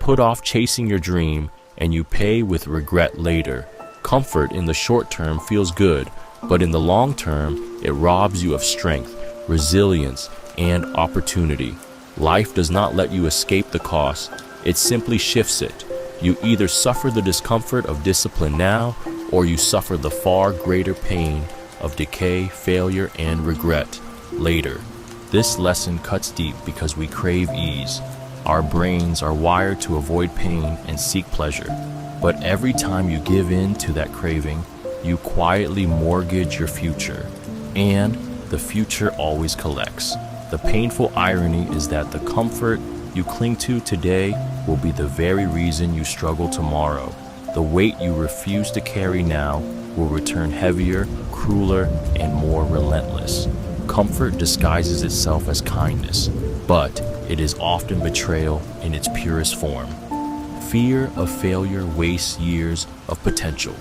put off chasing your dream, and you pay with regret later. Comfort in the short term feels good, but in the long term, it robs you of strength, resilience, and opportunity. Life does not let you escape the cost, it simply shifts it. You either suffer the discomfort of discipline now, or you suffer the far greater pain of decay, failure, and regret later. This lesson cuts deep because we crave ease. Our brains are wired to avoid pain and seek pleasure. But every time you give in to that craving, you quietly mortgage your future. And the future always collects. The painful irony is that the comfort you cling to today will be the very reason you struggle tomorrow. The weight you refuse to carry now will return heavier, crueler, and more relentless. Comfort disguises itself as kindness, but it is often betrayal in its purest form. Fear of failure wastes years of potential.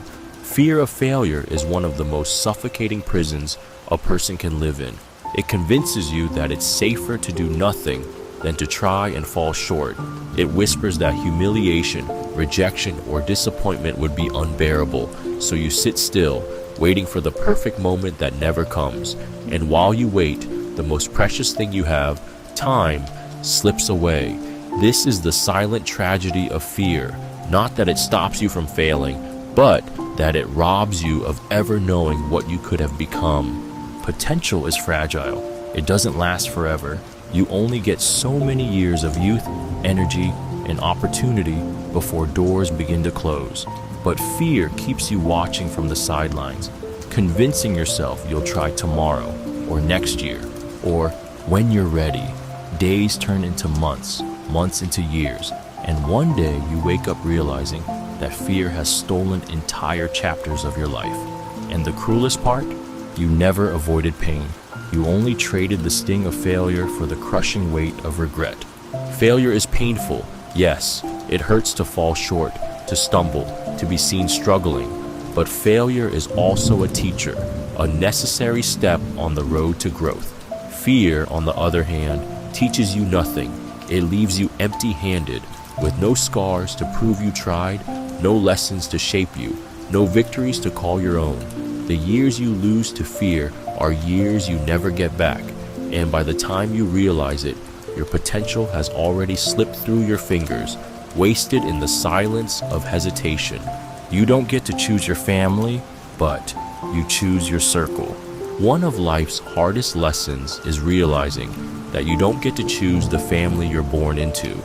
Fear of failure is one of the most suffocating prisons a person can live in. It convinces you that it's safer to do nothing than to try and fall short. It whispers that humiliation, rejection, or disappointment would be unbearable, so you sit still, waiting for the perfect moment that never comes. And while you wait, the most precious thing you have, time, slips away. This is the silent tragedy of fear, not that it stops you from failing, but that it robs you of ever knowing what you could have become. Potential is fragile. It doesn't last forever. You only get so many years of youth, energy, and opportunity before doors begin to close. But fear keeps you watching from the sidelines, convincing yourself you'll try tomorrow, or next year, or when you're ready. Days turn into months, months into years, and one day you wake up realizing that fear has stolen entire chapters of your life. And the cruelest part? You never avoided pain. You only traded the sting of failure for the crushing weight of regret. Failure is painful. Yes, it hurts to fall short, to stumble, to be seen struggling. But failure is also a teacher, a necessary step on the road to growth. Fear, on the other hand, teaches you nothing. It leaves you empty-handed, with no scars to prove you tried, no lessons to shape you, no victories to call your own. The years you lose to fear are years you never get back, and by the time you realize it, your potential has already slipped through your fingers, wasted in the silence of hesitation. You don't get to choose your family, but you choose your circle. One of life's hardest lessons is realizing that you don't get to choose the family you're born into.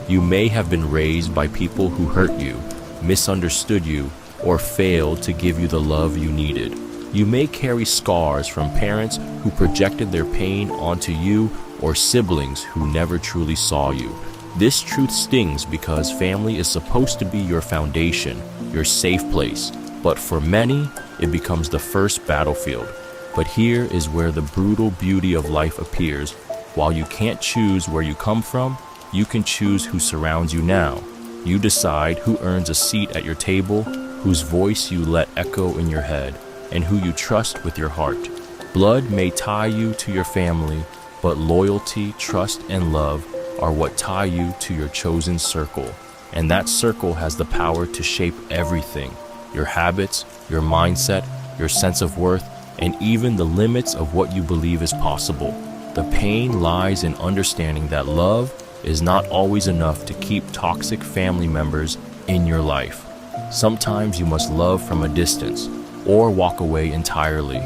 You may have been raised by people who hurt you, misunderstood you, or failed to give you the love you needed. You may carry scars from parents who projected their pain onto you, or siblings who never truly saw you. This truth stings because family is supposed to be your foundation, your safe place. But for many, it becomes the first battlefield. But here is where the brutal beauty of life appears. While you can't choose where you come from, you can choose who surrounds you now. You decide who earns a seat at your table, whose voice you let echo in your head, and who you trust with your heart. Blood may tie you to your family, but loyalty, trust, and love are what tie you to your chosen circle. And that circle has the power to shape everything: your habits, your mindset, your sense of worth, and even the limits of what you believe is possible. The pain lies in understanding that love is not always enough to keep toxic family members in your life. Sometimes you must love from a distance, or walk away entirely.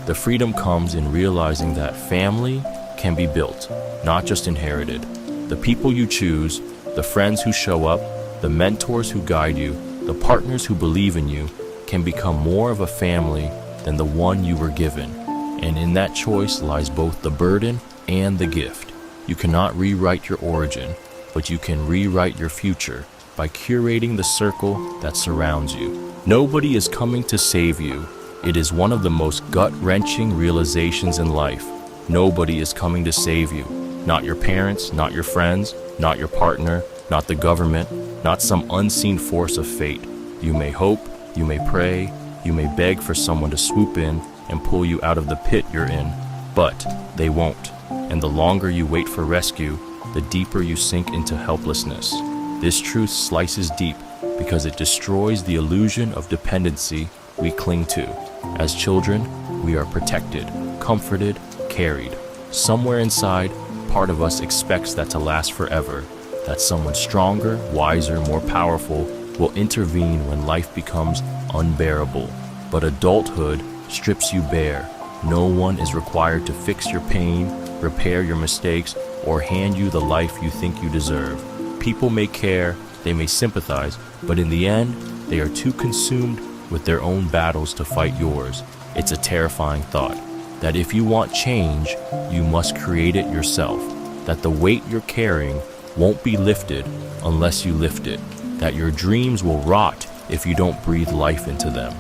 The freedom comes in realizing that family can be built, not just inherited. The people you choose, the friends who show up, the mentors who guide you, the partners who believe in you, can become more of a family than the one you were given. And in that choice lies both the burden and the gift. You cannot rewrite your origin, but you can rewrite your future by curating the circle that surrounds you. Nobody is coming to save you. It is one of the most gut-wrenching realizations in life. Nobody is coming to save you. Not your parents, not your friends, not your partner, not the government, not some unseen force of fate. You may hope, you may pray, you may beg for someone to swoop in and pull you out of the pit you're in, but they won't. And the longer you wait for rescue, the deeper you sink into helplessness. This truth slices deep because it destroys the illusion of dependency we cling to. As children, we are protected, comforted, carried. Somewhere inside, part of us expects that to last forever, that someone stronger, wiser, more powerful will intervene when life becomes unbearable. But adulthood strips you bare. No one is required to fix your pain, repair your mistakes, or hand you the life you think you deserve. People may care, they may sympathize, but in the end, they are too consumed with their own battles to fight yours. It's a terrifying thought, that if you want change, you must create it yourself, that the weight you're carrying won't be lifted unless you lift it, that your dreams will rot if you don't breathe life into them.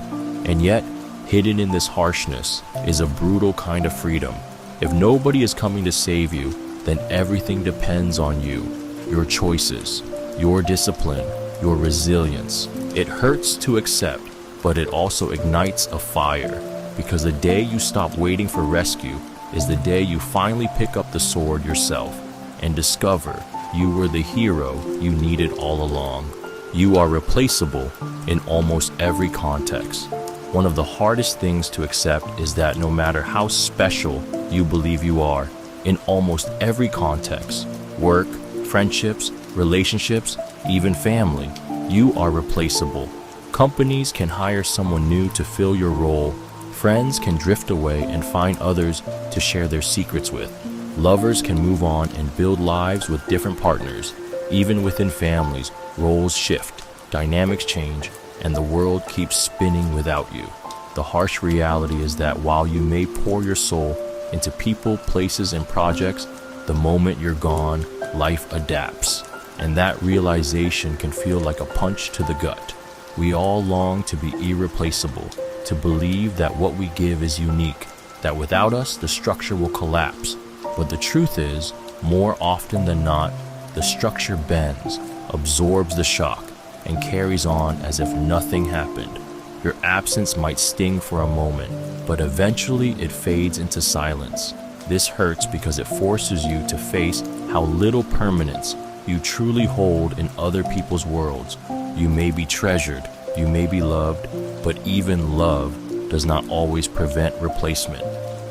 And yet, hidden in this harshness is a brutal kind of freedom. If nobody is coming to save you, then everything depends on you, your choices, your discipline, your resilience. It hurts to accept, but it also ignites a fire, because the day you stop waiting for rescue is the day you finally pick up the sword yourself and discover you were the hero you needed all along. You are replaceable in almost every context. One of the hardest things to accept is that no matter how special you believe you are, in almost every context, work, friendships, relationships, even family, you are replaceable. Companies can hire someone new to fill your role. Friends can drift away and find others to share their secrets with. Lovers can move on and build lives with different partners. Even within families, roles shift, dynamics change, and the world keeps spinning without you. The harsh reality is that while you may pour your soul into people, places, and projects, the moment you're gone, life adapts. And that realization can feel like a punch to the gut. We all long to be irreplaceable, to believe that what we give is unique, that without us the structure will collapse. But the truth is, more often than not, the structure bends, absorbs the shock, and carries on as if nothing happened. Your absence might sting for a moment, but eventually it fades into silence. This hurts because it forces you to face how little permanence you truly hold in other people's worlds. You may be treasured, you may be loved, but even love does not always prevent replacement.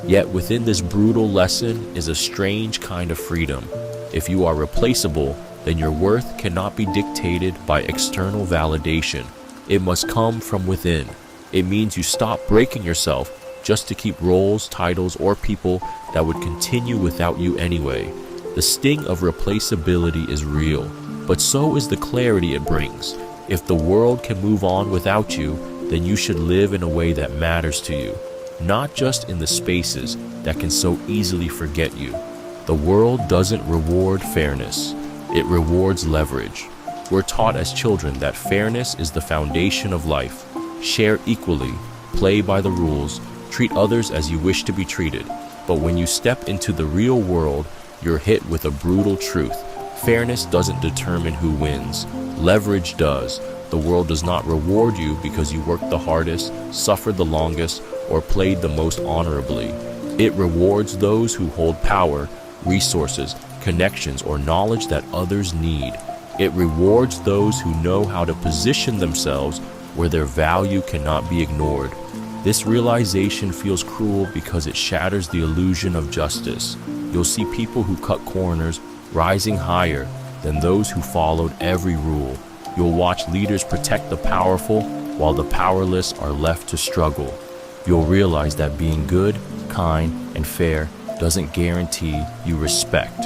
Yet within this brutal lesson is a strange kind of freedom. If you are replaceable, then your worth cannot be dictated by external validation. It must come from within. It means you stop breaking yourself just to keep roles, titles, or people that would continue without you anyway. The sting of replaceability is real, but so is the clarity it brings. If the world can move on without you, then you should live in a way that matters to you, not just in the spaces that can so easily forget you. The world doesn't reward fairness, it rewards leverage. We're taught as children that fairness is the foundation of life. Share equally, play by the rules, treat others as you wish to be treated. But when you step into the real world, you're hit with a brutal truth. Fairness doesn't determine who wins. Leverage does. The world does not reward you because you worked the hardest, suffered the longest, or played the most honorably. It rewards those who hold power, resources, connections, or knowledge that others need. It rewards those who know how to position themselves where their value cannot be ignored. This realization feels cruel because it shatters the illusion of justice. You'll see people who cut corners rising higher than those who followed every rule. You'll watch leaders protect the powerful while the powerless are left to struggle. You'll realize that being good, kind, and fair doesn't guarantee you respect.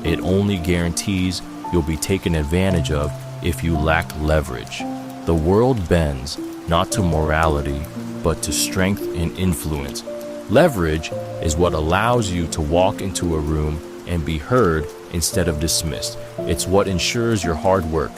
It only guarantees you'll be taken advantage of if you lack leverage. The world bends, not to morality, but to strength and influence. Leverage is what allows you to walk into a room and be heard instead of dismissed. It's what ensures your hard work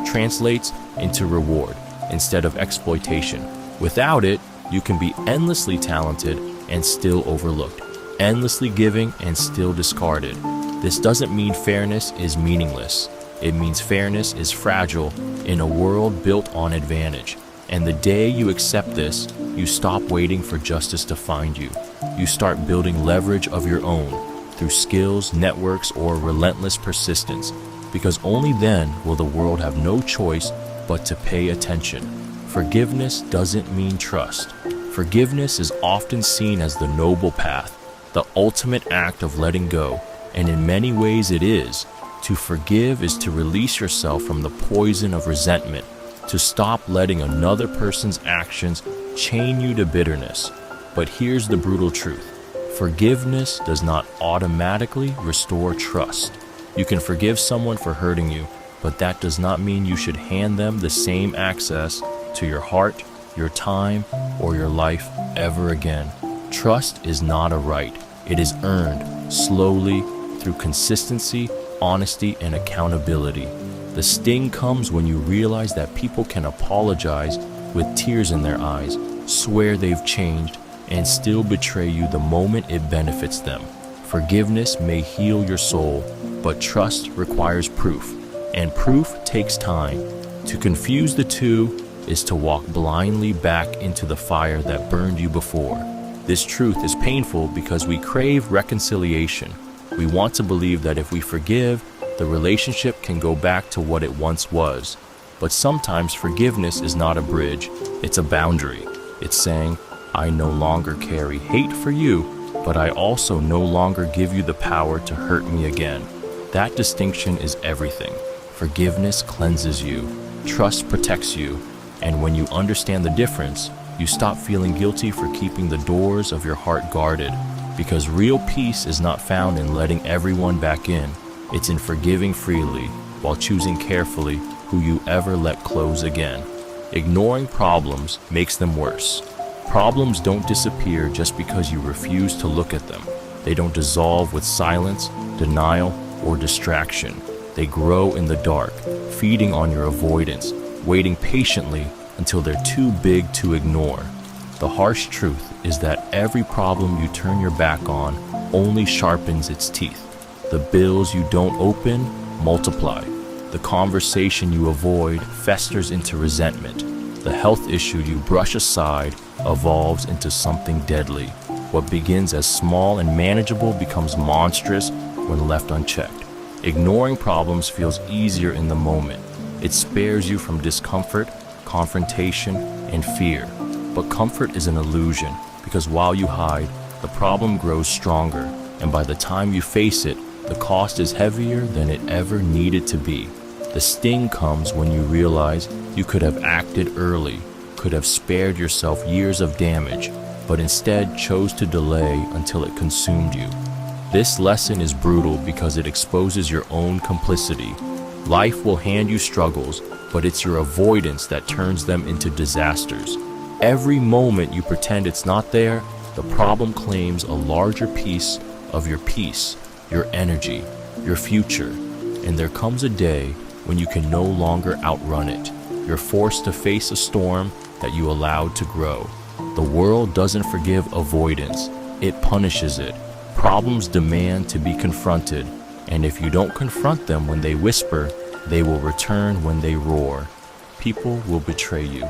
translates into reward instead of exploitation. Without it, you can be endlessly talented and still overlooked, endlessly giving and still discarded. This doesn't mean fairness is meaningless. It means fairness is fragile in a world built on advantage. And the day you accept this, you stop waiting for justice to find you. You start building leverage of your own through skills, networks, or relentless persistence. because only then will the world have no choice but to pay attention. Forgiveness doesn't mean trust. Forgiveness is often seen as the noble path, the ultimate act of letting go, and in many ways it is. To forgive is to release yourself from the poison of resentment, to stop letting another person's actions chain you to bitterness. But here's the brutal truth. Forgiveness does not automatically restore trust. You can forgive someone for hurting you, but that does not mean you should hand them the same access to your heart, your time, or your life ever again. Trust is not a right. It is earned slowly through consistency, honesty, and accountability. The sting comes when you realize that people can apologize with tears in their eyes, swear they've changed, and still betray you the moment it benefits them. Forgiveness may heal your soul, but trust requires proof, and proof takes time. To confuse the two is to walk blindly back into the fire that burned you before. This truth is painful because we crave reconciliation. We want to believe that if we forgive, the relationship can go back to what it once was. But sometimes forgiveness is not a bridge, it's a boundary. It's saying, I no longer carry hate for you, but I also no longer give you the power to hurt me again. That distinction is everything. Forgiveness cleanses you, trust protects you, and when you understand the difference, you stop feeling guilty for keeping the doors of your heart guarded. Because real peace is not found in letting everyone back in. It's in forgiving freely while choosing carefully who you ever let close again. Ignoring problems makes them worse. Problems don't disappear just because you refuse to look at them. They don't dissolve with silence, denial, or distraction. They grow in the dark, feeding on your avoidance, waiting patiently until they're too big to ignore. The harsh truth is that every problem you turn your back on only sharpens its teeth. The bills you don't open multiply. The conversation you avoid festers into resentment. The health issue you brush aside evolves into something deadly. What begins as small and manageable becomes monstrous when left unchecked. Ignoring problems feels easier in the moment. It spares you from discomfort, confrontation, and fear. But comfort is an illusion, because while you hide, the problem grows stronger, and by the time you face it, the cost is heavier than it ever needed to be. The sting comes when you realize you could have acted early, could have spared yourself years of damage, but instead chose to delay until it consumed you. This lesson is brutal because it exposes your own complicity. Life will hand you struggles, but it's your avoidance that turns them into disasters. Every moment you pretend it's not there, the problem claims a larger piece of your peace, your energy, your future, and there comes a day when you can no longer outrun it. You're forced to face a storm that you allowed to grow. The world doesn't forgive avoidance, it punishes it. Problems demand to be confronted, and if you don't confront them when they whisper, they will return when they roar. People will betray you.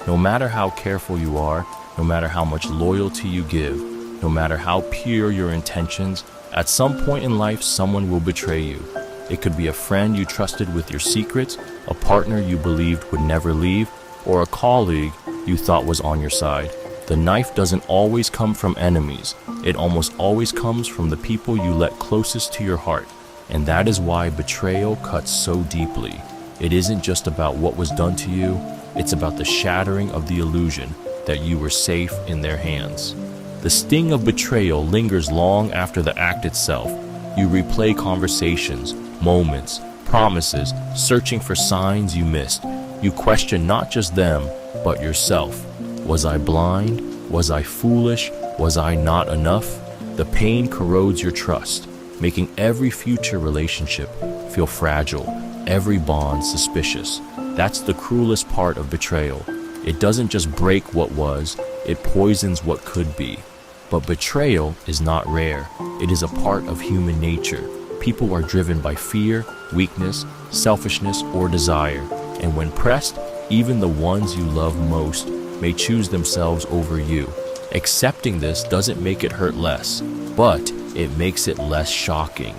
No matter how careful you are, no matter how much loyalty you give, no matter how pure your intentions, at some point in life someone will betray you. It could be a friend you trusted with your secrets, a partner you believed would never leave, or a colleague you thought was on your side. The knife doesn't always come from enemies. It almost always comes from the people you let closest to your heart. And that is why betrayal cuts so deeply. It isn't just about what was done to you, it's about the shattering of the illusion that you were safe in their hands. The sting of betrayal lingers long after the act itself. You replay conversations, moments, promises, searching for signs you missed. You question not just them, but yourself. Was I blind? Was I foolish? Was I not enough? The pain corrodes your trust, making every future relationship feel fragile, every bond suspicious. That's the cruelest part of betrayal. It doesn't just break what was, it poisons what could be. But betrayal is not rare. It is a part of human nature. People are driven by fear, weakness, selfishness, or desire. And when pressed, even the ones you love most may choose themselves over you. Accepting this doesn't make it hurt less, but it makes it less shocking.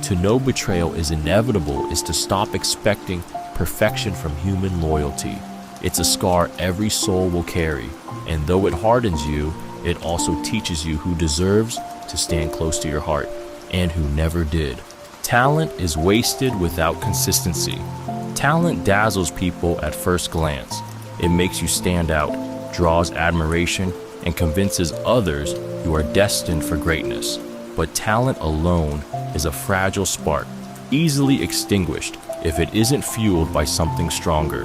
To know betrayal is inevitable is to stop expecting perfection from human loyalty. It's a scar every soul will carry, and though it hardens you, it also teaches you who deserves to stand close to your heart and who never did. Talent is wasted without consistency. Talent dazzles people at first glance. It makes you stand out, draws admiration, and convinces others you are destined for greatness. But talent alone is a fragile spark, easily extinguished if it isn't fueled by something stronger.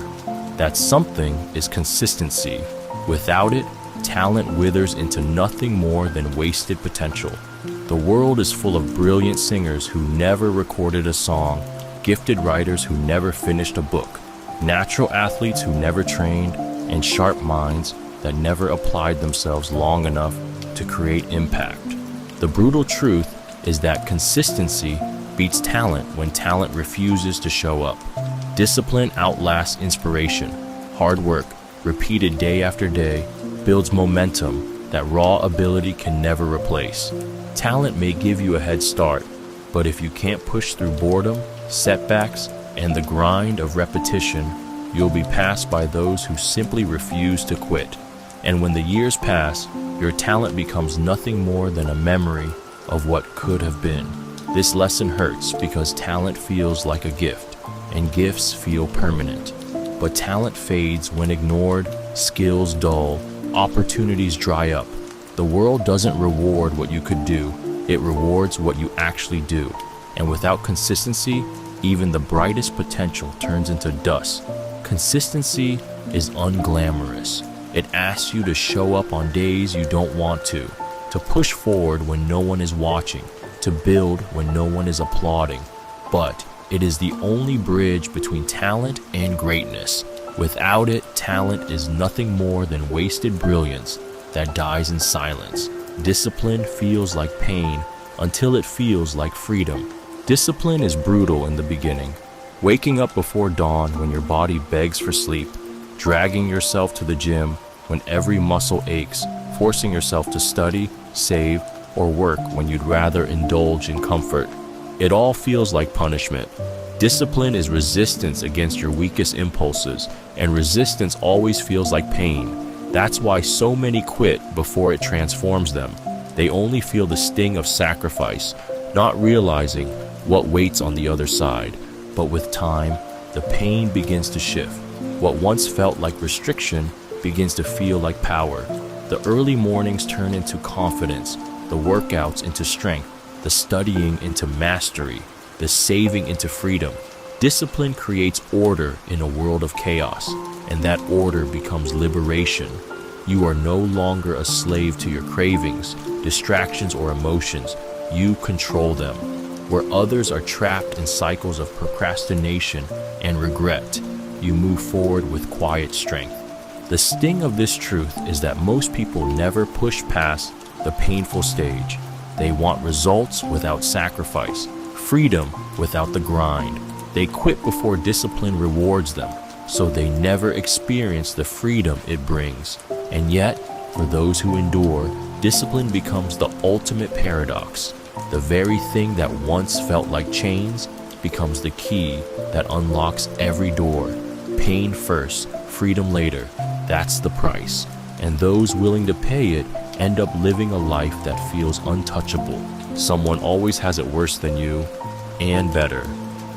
That something is consistency. Without it, talent withers into nothing more than wasted potential. The world is full of brilliant singers who never recorded a song, gifted writers who never finished a book, natural athletes who never trained, and sharp minds that never applied themselves long enough to create impact. The brutal truth is that consistency beats talent when talent refuses to show up. Discipline outlasts inspiration. Hard work, repeated day after day, builds momentum that raw ability can never replace. Talent may give you a head start, but if you can't push through boredom, setbacks, and the grind of repetition, you'll be passed by those who simply refuse to quit. And when the years pass, your talent becomes nothing more than a memory of what could have been. This lesson hurts because talent feels like a gift, and gifts feel permanent. But talent fades when ignored, skills dull, opportunities dry up. The world doesn't reward what you could do, it rewards what you actually do. And without consistency, even the brightest potential turns into dust. Consistency is unglamorous. It asks you to show up on days you don't want to push forward when no one is watching, to build when no one is applauding. But it is the only bridge between talent and greatness. Without it, talent is nothing more than wasted brilliance that dies in silence. Discipline feels like pain until it feels like freedom. Discipline is brutal in the beginning. Waking up before dawn when your body begs for sleep, dragging yourself to the gym when every muscle aches, forcing yourself to study, save, or work when you'd rather indulge in comfort. It all feels like punishment. Discipline is resistance against your weakest impulses, and resistance always feels like pain. That's why so many quit before it transforms them. They only feel the sting of sacrifice, not realizing what waits on the other side. But with time, the pain begins to shift. What once felt like restriction begins to feel like power. The early mornings turn into confidence, the workouts into strength, the studying into mastery, the saving into freedom. Discipline creates order in a world of chaos, and that order becomes liberation. You are no longer a slave to your cravings, distractions, or emotions. You control them. Where others are trapped in cycles of procrastination and regret, you move forward with quiet strength. The sting of this truth is that most people never push past the painful stage. They want results without sacrifice, freedom without the grind. They quit before discipline rewards them, so they never experience the freedom it brings. And yet, for those who endure, discipline becomes the ultimate paradox. The very thing that once felt like chains becomes the key that unlocks every door. Pain first, freedom later. That's the price. And those willing to pay it end up living a life that feels untouchable. Someone always has it worse than you, and better.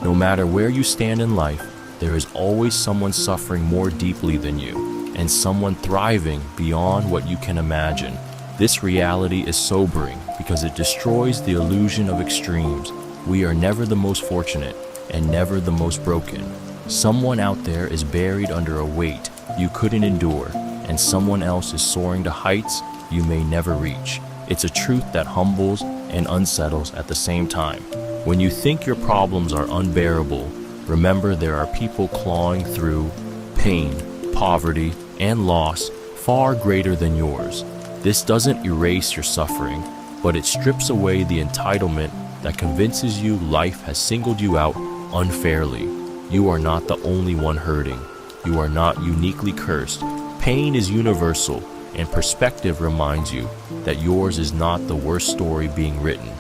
No matter where you stand in life, there is always someone suffering more deeply than you, and someone thriving beyond what you can imagine. This reality is sobering because it destroys the illusion of extremes. We are never the most fortunate and never the most broken. Someone out there is buried under a weight you couldn't endure, and someone else is soaring to heights you may never reach. It's a truth that humbles and unsettles at the same time. When you think your problems are unbearable, remember there are people clawing through pain, poverty, and loss far greater than yours. This doesn't erase your suffering, but it strips away the entitlement that convinces you life has singled you out unfairly. You are not the only one hurting. You are not uniquely cursed. Pain is universal, and perspective reminds you that yours is not the worst story being written.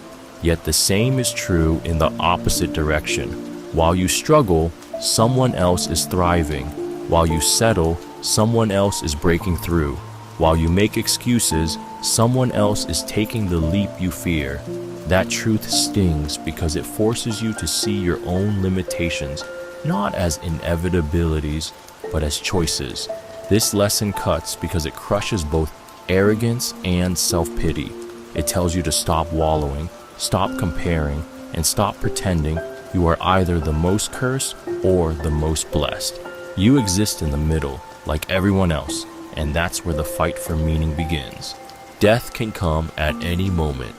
Yet the same is true in the opposite direction. While you struggle, someone else is thriving. While you settle, someone else is breaking through. While you make excuses, someone else is taking the leap you fear. That truth stings because it forces you to see your own limitations, not as inevitabilities, but as choices. This lesson cuts because it crushes both arrogance and self-pity. It tells you to stop wallowing, stop comparing, and stop pretending you are either the most cursed or the most blessed. You exist in the middle, like everyone else, and that's where the fight for meaning begins. Death can come at any moment.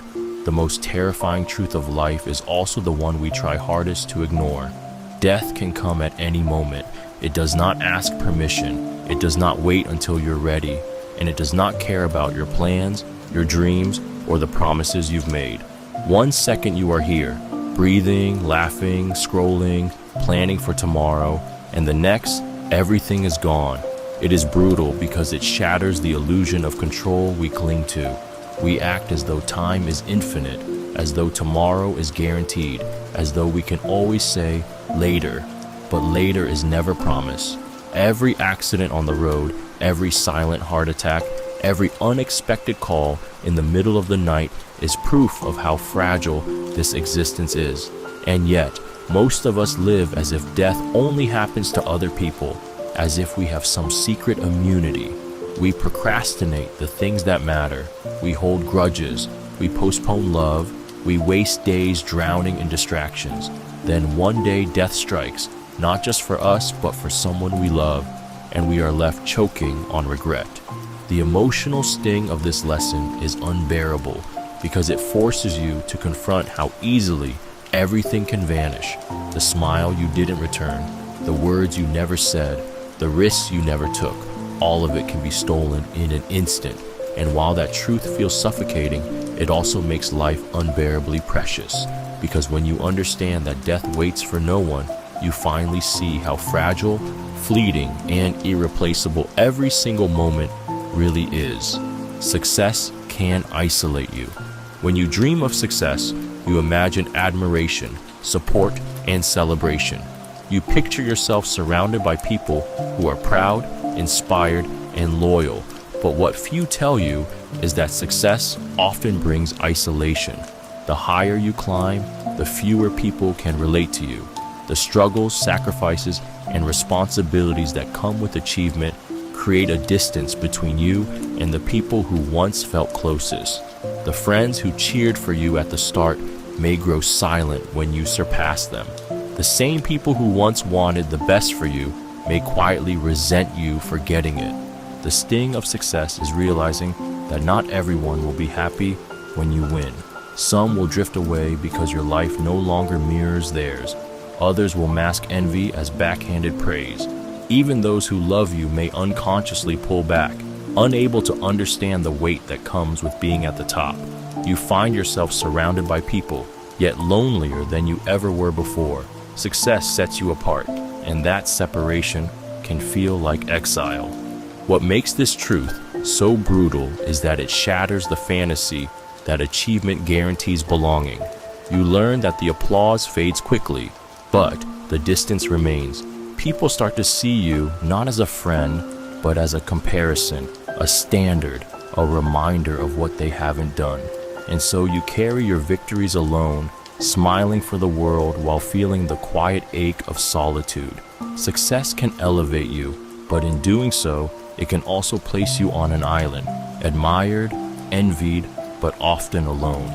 The most terrifying truth of life is also the one we try hardest to ignore. Death can come at any moment. It does not ask permission. It does not wait until you're ready. And it does not care about your plans, your dreams, or the promises you've made. 1 second you are here, breathing, laughing, scrolling, planning for tomorrow, and the next, everything is gone. It is brutal because it shatters the illusion of control we cling to. We act as though time is infinite, as though tomorrow is guaranteed, as though we can always say later, but later is never promised. Every accident on the road, every silent heart attack, every unexpected call in the middle of the night is proof of how fragile this existence is. And yet, most of us live as if death only happens to other people, as if we have some secret immunity. We procrastinate the things that matter. We hold grudges. We postpone love. We waste days drowning in distractions. Then one day death strikes, not just for us, but for someone we love, and we are left choking on regret. The emotional sting of this lesson is unbearable because it forces you to confront how easily everything can vanish. The smile you didn't return, the words you never said, the risks you never took, all of it can be stolen in an instant. And while that truth feels suffocating, it also makes life unbearably precious. Because when you understand that death waits for no one, you finally see how fragile, fleeting, and irreplaceable every single moment really is. Success can isolate you. When you dream of success, you imagine admiration, support, and celebration. You picture yourself surrounded by people who are proud, inspired, and loyal. But what few tell you is that success often brings isolation. The higher you climb, the fewer people can relate to you. The struggles, sacrifices, and responsibilities that come with achievement create a distance between you and the people who once felt closest. The friends who cheered for you at the start may grow silent when you surpass them. The same people who once wanted the best for you may quietly resent you for getting it. The sting of success is realizing that not everyone will be happy when you win. Some will drift away because your life no longer mirrors theirs. Others will mask envy as backhanded praise. Even those who love you may unconsciously pull back, unable to understand the weight that comes with being at the top. You find yourself surrounded by people, yet lonelier than you ever were before. Success sets you apart, and that separation can feel like exile. What makes this truth so brutal is that it shatters the fantasy that achievement guarantees belonging. You learn that the applause fades quickly, but the distance remains. People start to see you not as a friend, but as a comparison, a standard, a reminder of what they haven't done. And so you carry your victories alone, smiling for the world while feeling the quiet ache of solitude. Success can elevate you, but in doing so, it can also place you on an island, admired, envied, but often alone.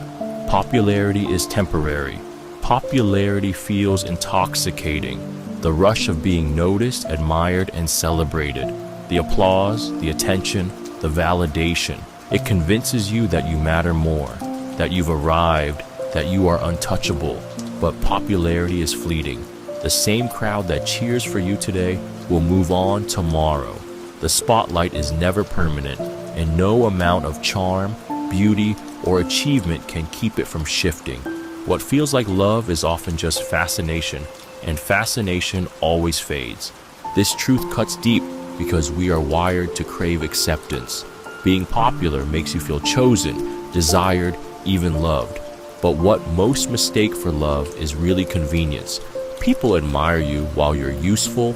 Popularity is temporary. Popularity feels intoxicating. The rush of being noticed, admired, and celebrated. The applause, the attention, the validation. It convinces you that you matter more, that you've arrived, that you are untouchable. But popularity is fleeting. The same crowd that cheers for you today will move on tomorrow. The spotlight is never permanent, and no amount of charm, beauty, or achievement can keep it from shifting. What feels like love is often just fascination, and fascination always fades. This truth cuts deep because we are wired to crave acceptance. Being popular makes you feel chosen, desired, even loved. But what most mistake for love is really convenience. People admire you while you're useful,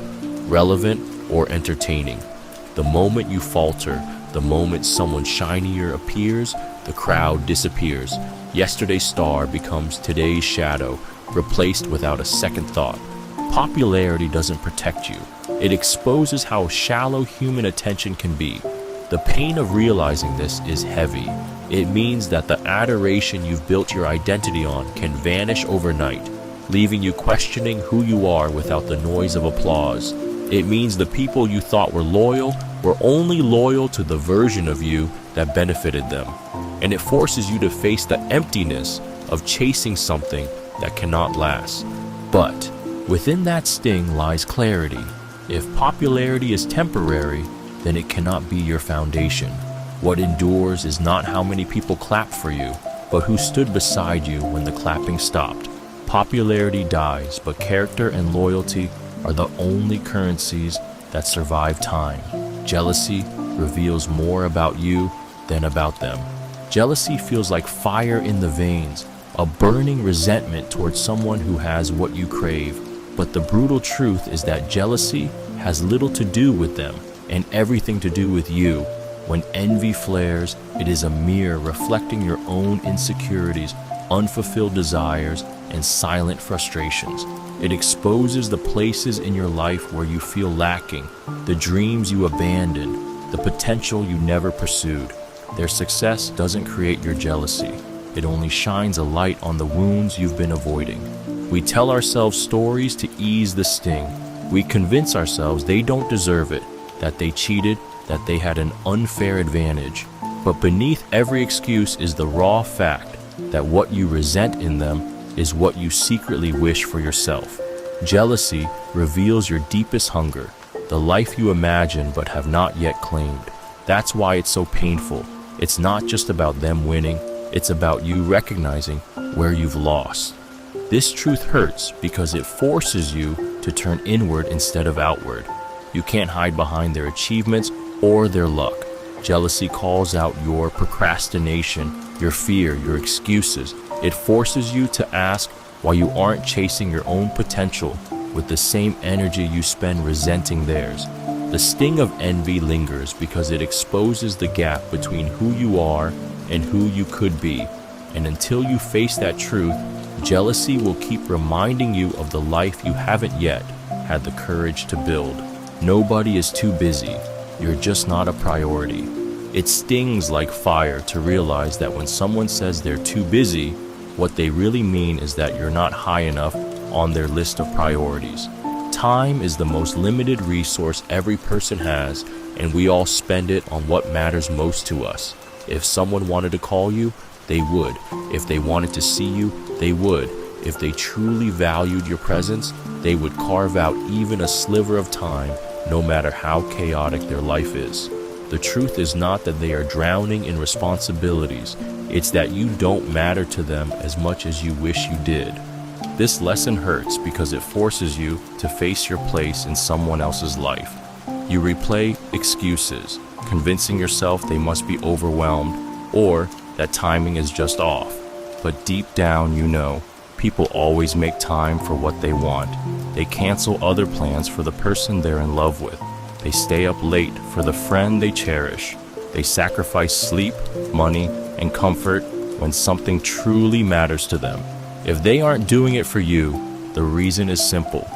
relevant, or entertaining. The moment you falter, the moment someone shinier appears, the crowd disappears. Yesterday's star becomes today's shadow, replaced without a second thought. Popularity doesn't protect you. It exposes how shallow human attention can be. The pain of realizing this is heavy. It means that the adoration you've built your identity on can vanish overnight, leaving you questioning who you are without the noise of applause. It means the people you thought were only loyal to the version of you that benefited them. And it forces you to face the emptiness of chasing something that cannot last. But within that sting lies clarity. If popularity is temporary, then it cannot be your foundation. What endures is not how many people clap for you, but who stood beside you when the clapping stopped. Popularity dies, but character and loyalty are the only currencies that survive time. Jealousy reveals more about you than about them. Jealousy feels like fire in the veins, a burning resentment towards someone who has what you crave. But the brutal truth is that jealousy has little to do with them and everything to do with you. When envy flares, it is a mirror reflecting your own insecurities, unfulfilled desires, and silent frustrations. It exposes the places in your life where you feel lacking, the dreams you abandoned, the potential you never pursued. Their success doesn't create your jealousy. It only shines a light on the wounds you've been avoiding. We tell ourselves stories to ease the sting. We convince ourselves they don't deserve it, that they cheated, that they had an unfair advantage. But beneath every excuse is the raw fact that what you resent in them is what you secretly wish for yourself. Jealousy reveals your deepest hunger, the life you imagine but have not yet claimed. That's why it's so painful. It's not just about them winning, it's about you recognizing where you've lost. This truth hurts because it forces you to turn inward instead of outward. You can't hide behind their achievements or their luck. Jealousy calls out your procrastination, your fear, your excuses. It forces you to ask why you aren't chasing your own potential with the same energy you spend resenting theirs. The sting of envy lingers because it exposes the gap between who you are and who you could be. And until you face that truth, jealousy will keep reminding you of the life you haven't yet had the courage to build. Nobody is too busy. You're just not a priority. It stings like fire to realize that when someone says they're too busy, what they really mean is that you're not high enough on their list of priorities. Time is the most limited resource every person has, and we all spend it on what matters most to us. If someone wanted to call you, they would. If they wanted to see you, they would. If they truly valued your presence, they would carve out even a sliver of time, no matter how chaotic their life is. The truth is not that they are drowning in responsibilities. It's that you don't matter to them as much as you wish you did. This lesson hurts because it forces you to face your place in someone else's life. You replay excuses, convincing yourself they must be overwhelmed or that timing is just off. But deep down, you know, people always make time for what they want. They cancel other plans for the person they're in love with. They stay up late for the friend they cherish. They sacrifice sleep, money, and comfort when something truly matters to them. If they aren't doing it for you, the reason is simple.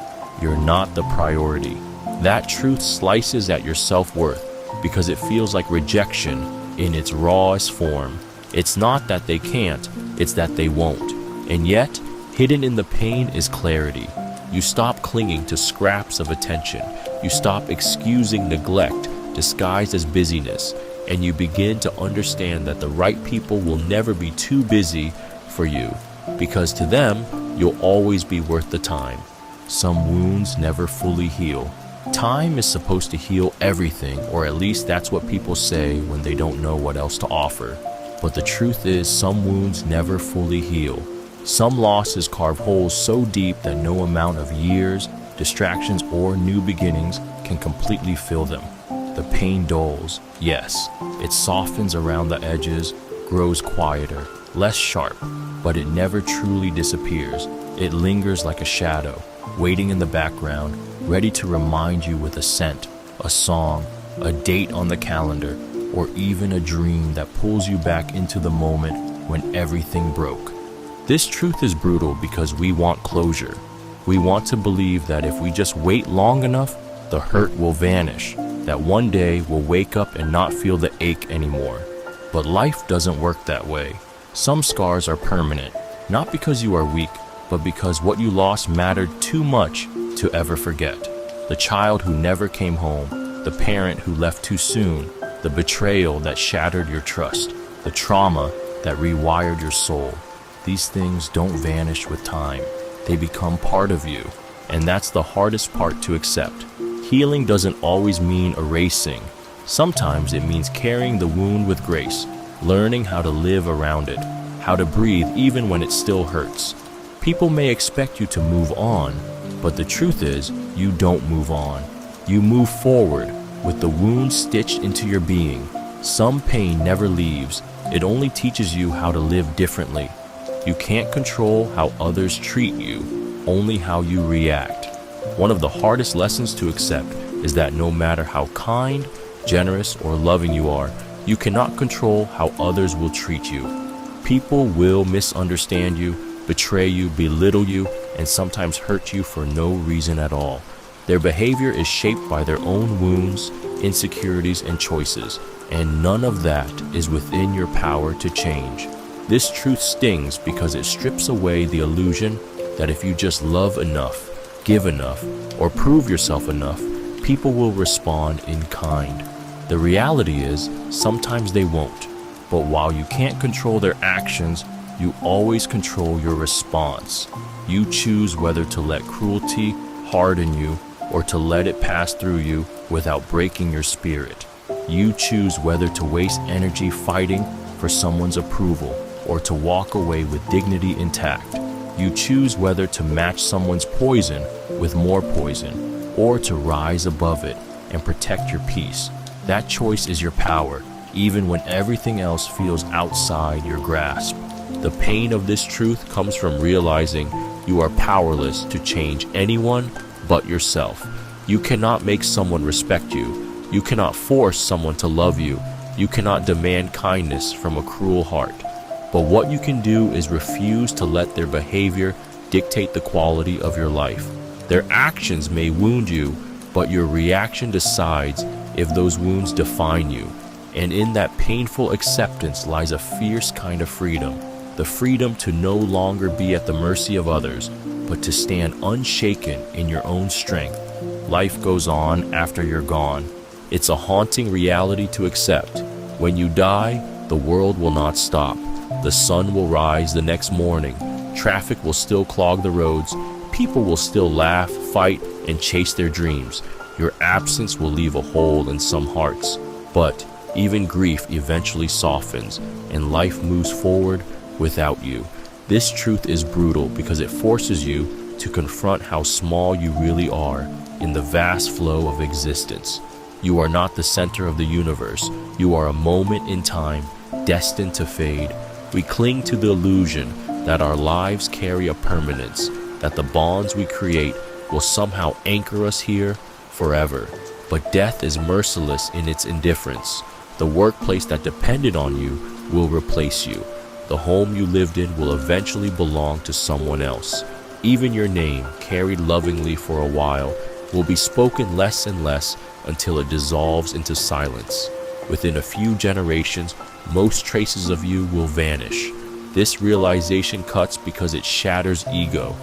You're not the priority. That truth slices at your self-worth because it feels like rejection in its rawest form. It's not that they can't, it's that they won't. And yet, hidden in the pain is clarity. You stop clinging to scraps of attention. You stop excusing neglect disguised as busyness, and you begin to understand that the right people will never be too busy for you, because to them, you'll always be worth the time. Some wounds never fully heal. Time is supposed to heal everything, or at least that's what people say when they don't know what else to offer. But the truth is, some wounds never fully heal. Some losses carve holes so deep that no amount of years, distractions, or new beginnings can completely fill them. The pain dulls, yes. It softens around the edges, grows quieter, less sharp, but it never truly disappears. It lingers like a shadow, waiting in the background, ready to remind you with a scent, a song, a date on the calendar, or even a dream that pulls you back into the moment when everything broke. This truth is brutal because we want closure. We want to believe that if we just wait long enough, the hurt will vanish, that one day we'll wake up and not feel the ache anymore. But life doesn't work that way. Some scars are permanent, not because you are weak, but because what you lost mattered too much to ever forget. The child who never came home, the parent who left too soon, the betrayal that shattered your trust, the trauma that rewired your soul. These things don't vanish with time. They become part of you, and that's the hardest part to accept. Healing doesn't always mean erasing. Sometimes it means carrying the wound with grace, learning how to live around it, how to breathe even when it still hurts. People may expect you to move on, but the truth is, you don't move on. You move forward, with the wound stitched into your being. Some pain never leaves. It only teaches you how to live differently. You can't control how others treat you, only how you react. One of the hardest lessons to accept is that no matter how kind, generous, or loving you are, you cannot control how others will treat you. People will misunderstand you, betray you, belittle you, and sometimes hurt you for no reason at all. Their behavior is shaped by their own wounds, insecurities, and choices, and none of that is within your power to change. This truth stings because it strips away the illusion that if you just love enough, give enough, or prove yourself enough, people will respond in kind. The reality is, sometimes they won't. But while you can't control their actions, you always control your response. You choose whether to let cruelty harden you or to let it pass through you without breaking your spirit. You choose whether to waste energy fighting for someone's approval or to walk away with dignity intact. You choose whether to match someone's poison with more poison or to rise above it and protect your peace. That choice is your power, even when everything else feels outside your grasp. The pain of this truth comes from realizing you are powerless to change anyone but yourself. You cannot make someone respect you. You cannot force someone to love you. You cannot demand kindness from a cruel heart. But what you can do is refuse to let their behavior dictate the quality of your life. Their actions may wound you, but your reaction decides if those wounds define you. And in that painful acceptance lies a fierce kind of freedom. The freedom to no longer be at the mercy of others, but to stand unshaken in your own strength. Life goes on after you're gone. It's a haunting reality to accept. When you die, the world will not stop. The sun will rise the next morning. Traffic will still clog the roads. People will still laugh, fight, and chase their dreams. Your absence will leave a hole in some hearts. But even grief eventually softens, and life moves forward without you. This truth is brutal because it forces you to confront how small you really are in the vast flow of existence. You are not the center of the universe. You are a moment in time, destined to fade. We cling to the illusion that our lives carry a permanence, that the bonds we create will somehow anchor us here forever. But death is merciless in its indifference. The workplace that depended on you will replace you. The home you lived in will eventually belong to someone else. Even your name, carried lovingly for a while, will be spoken less and less until it dissolves into silence. Within a few generations, most traces of you will vanish. This realization cuts because it shatters ego.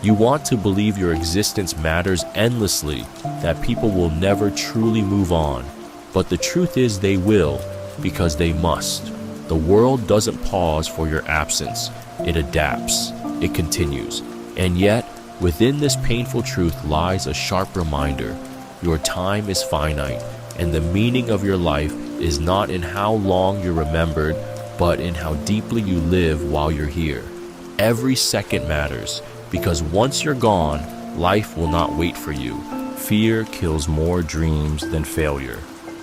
You want to believe your existence matters endlessly, that people will never truly move on. But the truth is they will, because they must. The world doesn't pause for your absence. It adapts. It continues. And yet, within this painful truth lies a sharp reminder. Your time is finite, and the meaning of your life is not in how long you're remembered, but in how deeply you live while you're here. Every second matters, because once you're gone, life will not wait for you. Fear kills more dreams than failure.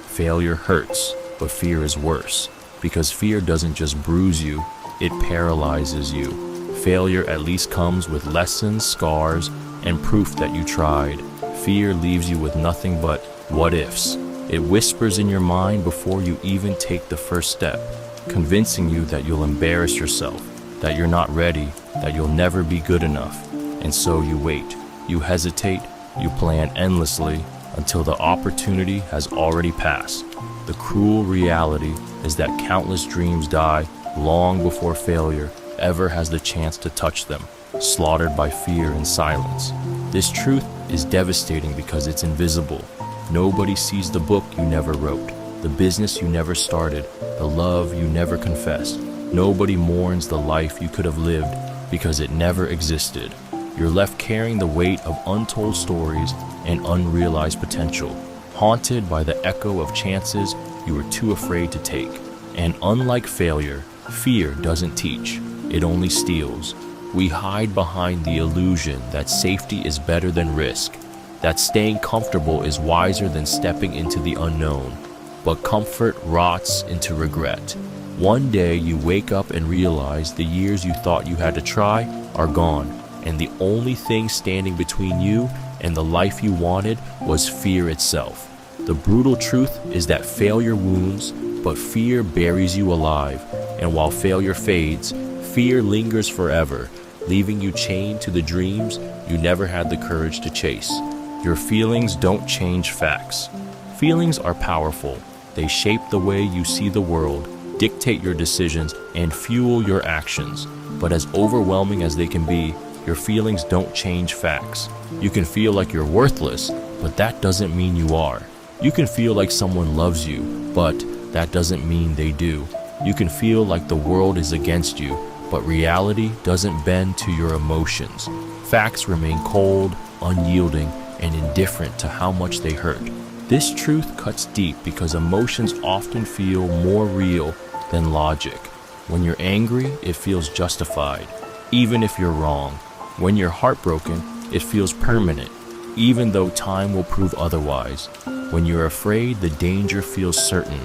Failure hurts, but fear is worse, because fear doesn't just bruise you, it paralyzes you. Failure at least comes with lessons, scars, and proof that you tried. Fear leaves you with nothing but what ifs. It whispers in your mind before you even take the first step, convincing you that you'll embarrass yourself, that you're not ready, that you'll never be good enough. And so you wait, you hesitate, you plan endlessly until the opportunity has already passed. The cruel reality is that countless dreams die long before failure ever has the chance to touch them, slaughtered by fear and silence. This truth is devastating because it's invisible. Nobody sees the book you never wrote, the business you never started, the love you never confessed. Nobody mourns the life you could have lived because it never existed. You're left carrying the weight of untold stories and unrealized potential, haunted by the echo of chances you were too afraid to take. And unlike failure, fear doesn't teach, it only steals. We hide behind the illusion that safety is better than risk, that staying comfortable is wiser than stepping into the unknown. But comfort rots into regret. One day you wake up and realize the years you thought you had to try are gone, and the only thing standing between you and the life you wanted was fear itself. The brutal truth is that failure wounds, but fear buries you alive, and while failure fades, fear lingers forever, leaving you chained to the dreams you never had the courage to chase. Your feelings don't change facts. Feelings are powerful. They shape the way you see the world, dictate your decisions, and fuel your actions. But as overwhelming as they can be, your feelings don't change facts. You can feel like you're worthless, but that doesn't mean you are. You can feel like someone loves you, but that doesn't mean they do. You can feel like the world is against you, but reality doesn't bend to your emotions. Facts remain cold, unyielding, and indifferent to how much they hurt. This truth cuts deep because emotions often feel more real than logic. When you're angry, it feels justified, even if you're wrong. When you're heartbroken, it feels permanent, even though time will prove otherwise. When you're afraid, the danger feels certain,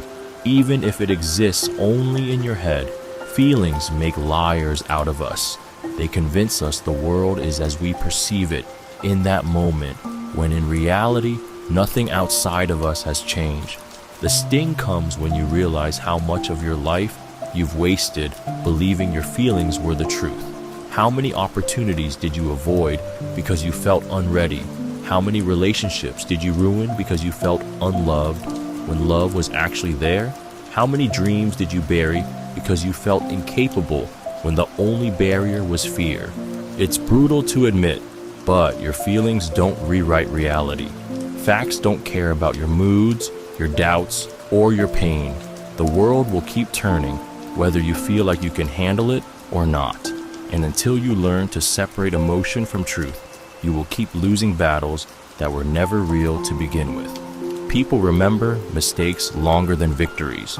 even if it exists only in your head. Feelings make liars out of us. They convince us the world is as we perceive it in that moment, when in reality, nothing outside of us has changed. The sting comes when you realize how much of your life you've wasted believing your feelings were the truth. How many opportunities did you avoid because you felt unready? How many relationships did you ruin because you felt unloved when love was actually there? How many dreams did you bury because you felt incapable when the only barrier was fear? It's brutal to admit, but your feelings don't rewrite reality. Facts don't care about your moods, your doubts, or your pain. The world will keep turning, whether you feel like you can handle it or not. And until you learn to separate emotion from truth, you will keep losing battles that were never real to begin with. People remember mistakes longer than victories.